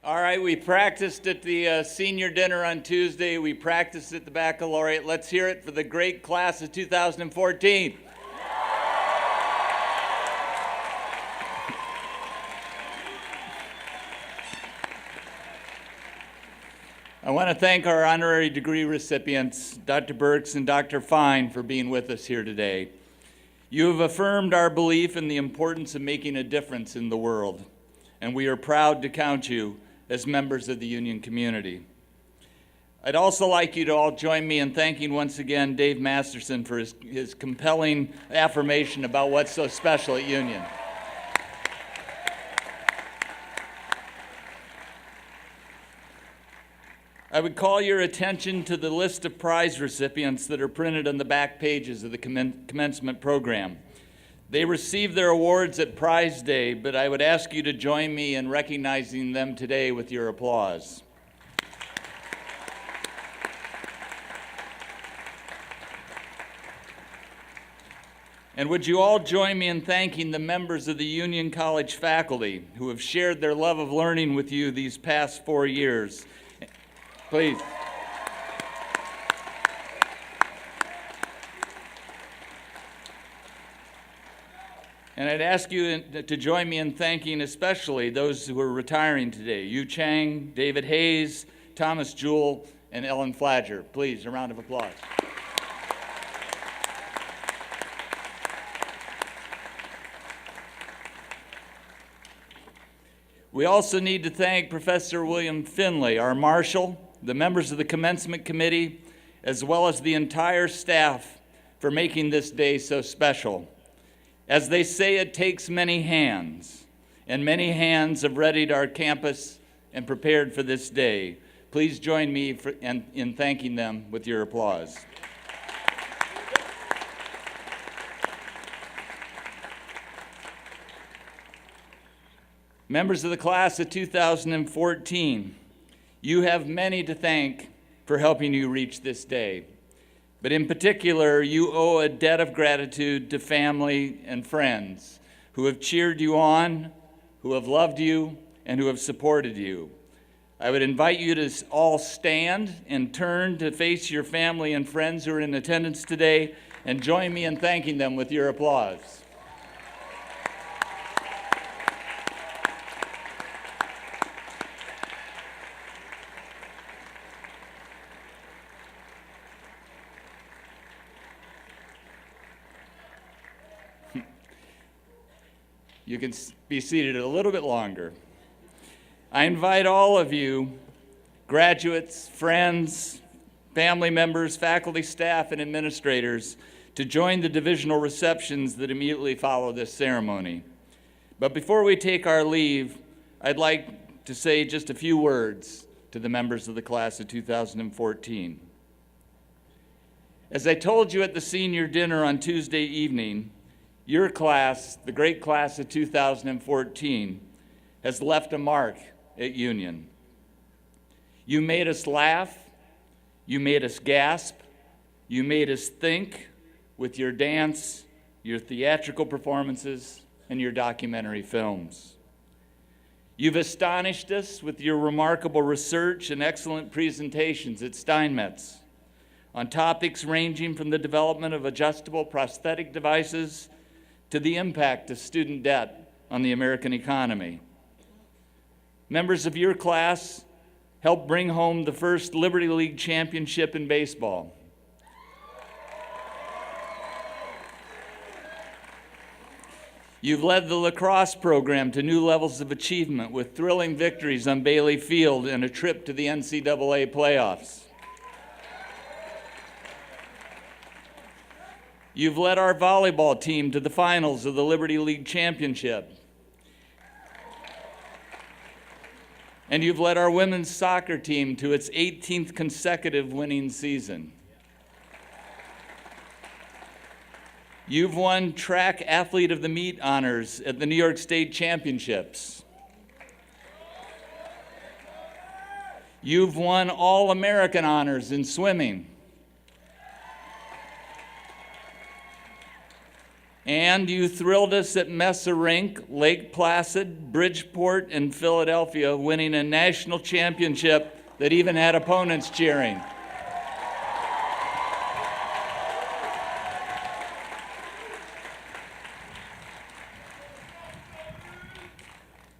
All right, we practiced at the senior dinner on Tuesday. We practiced at the baccalaureate. Let's hear it for the great class of 2014. I want to thank our honorary degree recipients, Dr. Burks and Dr. Fine, for being with us here today. You have affirmed our belief in the importance of making a difference in the world, and we are proud to count you as members of the Union community. I'd also like you to all join me in thanking once again Dave Masterson for his compelling affirmation about what's so special at Union. I would call your attention to the list of prize recipients that are printed on the back pages of the commencement program. They received their awards at Prize Day, but I would ask you to join me in recognizing them today with your applause. And would you all join me in thanking the members of the Union College faculty who have shared their love of learning with you these past 4 years. Please. And I'd ask you to join me in thanking especially those who are retiring today. Yu Chang, David Hayes, Thomas Jewell, and Ellen Flagger. Please, a round of applause. We also need to thank Professor William Finlay, our marshal, the members of the commencement committee, as well as the entire staff for making this day so special. As they say, it takes many hands, and many hands have readied our campus and prepared for this day. Please join me in thanking them with your applause. Members of the class of 2014, you have many to thank for helping you reach this day. But in particular, you owe a debt of gratitude to family and friends who have cheered you on, who have loved you, and who have supported you. I would invite you to all stand and turn to face your family and friends who are in attendance today and join me in thanking them with your applause. You can be seated a little bit longer. I invite all of you, graduates, friends, family members, faculty, staff, and administrators, to join the divisional receptions that immediately follow this ceremony. But before we take our leave, I'd like to say just a few words to the members of the class of 2014. As I told you at the senior dinner on Tuesday evening, your class, the great class of 2014, has left a mark at Union. You made us laugh, you made us gasp, you made us think with your dance, your theatrical performances, and your documentary films. You've astonished us with your remarkable research and excellent presentations at Steinmetz on topics ranging from the development of adjustable prosthetic devices to the impact of student debt on the American economy. Members of your class helped bring home the first Liberty League championship in baseball. You've led the lacrosse program to new levels of achievement with thrilling victories on Bailey Field and a trip to the NCAA playoffs. You've led our volleyball team to the finals of the Liberty League Championship. And you've led our women's soccer team to its 18th consecutive winning season. You've won track athlete of the meet honors at the New York State Championships. You've won All-American honors in swimming. And you thrilled us at Mesa Rink, Lake Placid, Bridgeport, and Philadelphia, winning a national championship that even had opponents cheering.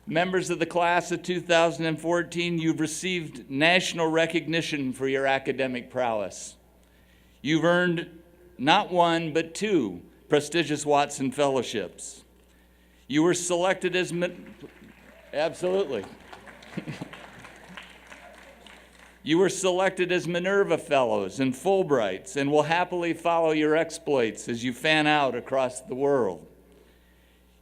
Members of the class of 2014, you've received national recognition for your academic prowess. You've earned not one, but two prestigious Watson Fellowships. You were selected as, absolutely. You were selected as Minerva Fellows and Fulbrights, and will happily follow your exploits as you fan out across the world.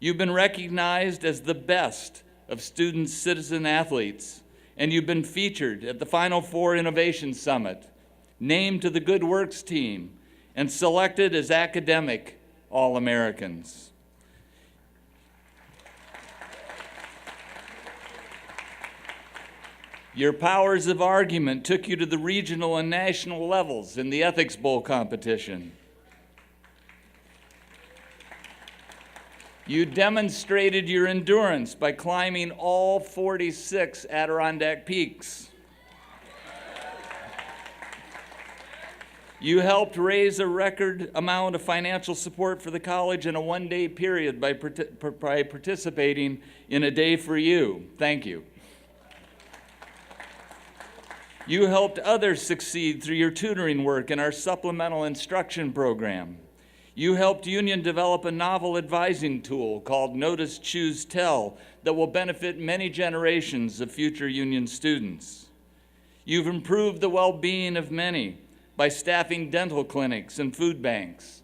You've been recognized as the best of student citizen athletes, and you've been featured at the Final Four Innovation Summit, named to the Good Works team, and selected as academic All-Americans. Your powers of argument took you to the regional and national levels in the Ethics Bowl competition. You demonstrated your endurance by climbing all 46 Adirondack peaks. You helped raise a record amount of financial support for the college in a one-day period by participating in A Day for You. Thank you. You helped others succeed through your tutoring work in our supplemental instruction program. You helped Union develop a novel advising tool called Notice, Choose, Tell that will benefit many generations of future Union students. You've improved the well-being of many by staffing dental clinics and food banks.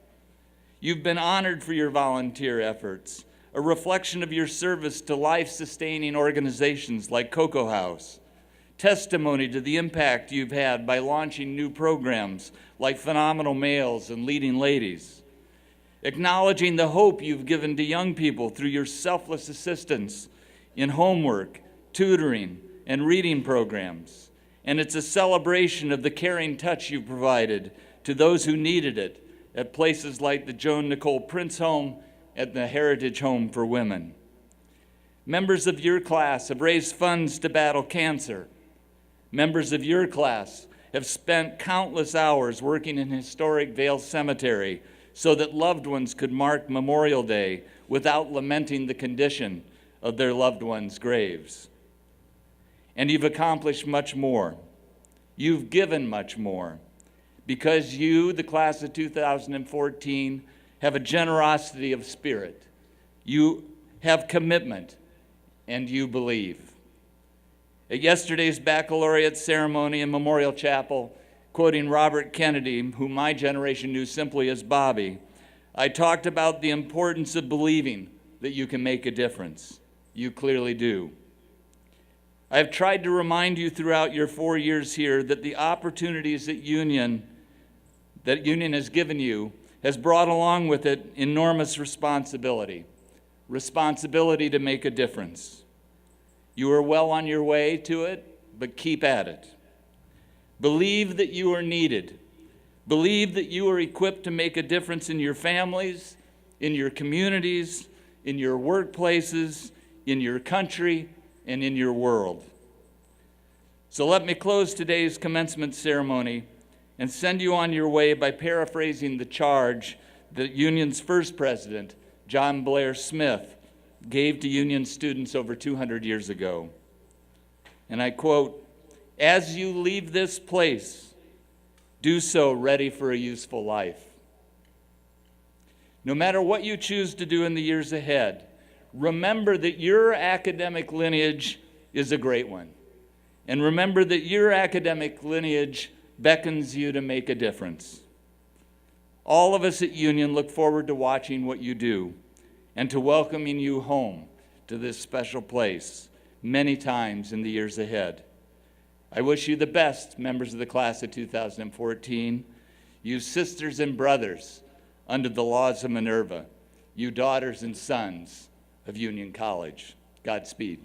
You've been honored for your volunteer efforts, a reflection of your service to life-sustaining organizations like Cocoa House, testimony to the impact you've had by launching new programs like Phenomenal Males and Leading Ladies, acknowledging the hope you've given to young people through your selfless assistance in homework, tutoring, and reading programs. And it's a celebration of the caring touch you provided to those who needed it at places like the Joan Nicole Prince Home and the Heritage Home for Women. Members of your class have raised funds to battle cancer. Members of your class have spent countless hours working in historic Vale Cemetery so that loved ones could mark Memorial Day without lamenting the condition of their loved ones' graves. And you've accomplished much more. You've given much more, because you, the class of 2014, have a generosity of spirit. You have commitment, and you believe. At yesterday's baccalaureate ceremony in Memorial Chapel, quoting Robert Kennedy, whom my generation knew simply as Bobby, I talked about the importance of believing that you can make a difference. You clearly do. I have tried to remind you throughout your 4 years here that the opportunities that Union has given you has brought along with it enormous responsibility to make a difference. You are well on your way to it, but keep at it. Believe that you are needed. Believe that you are equipped to make a difference in your families, in your communities, in your workplaces, in your country, and in your world. So let me close today's commencement ceremony and send you on your way by paraphrasing the charge that Union's first president, John Blair Smith, gave to Union students over 200 years ago. And I quote, "As you leave this place, do so ready for a useful life." No matter what you choose to do in the years ahead, remember that your academic lineage is a great one. And remember that your academic lineage beckons you to make a difference. All of us at Union look forward to watching what you do and to welcoming you home to this special place many times in the years ahead. I wish you the best, members of the class of 2014, you sisters and brothers under the laws of Minerva, you daughters and sons of Union College. Godspeed.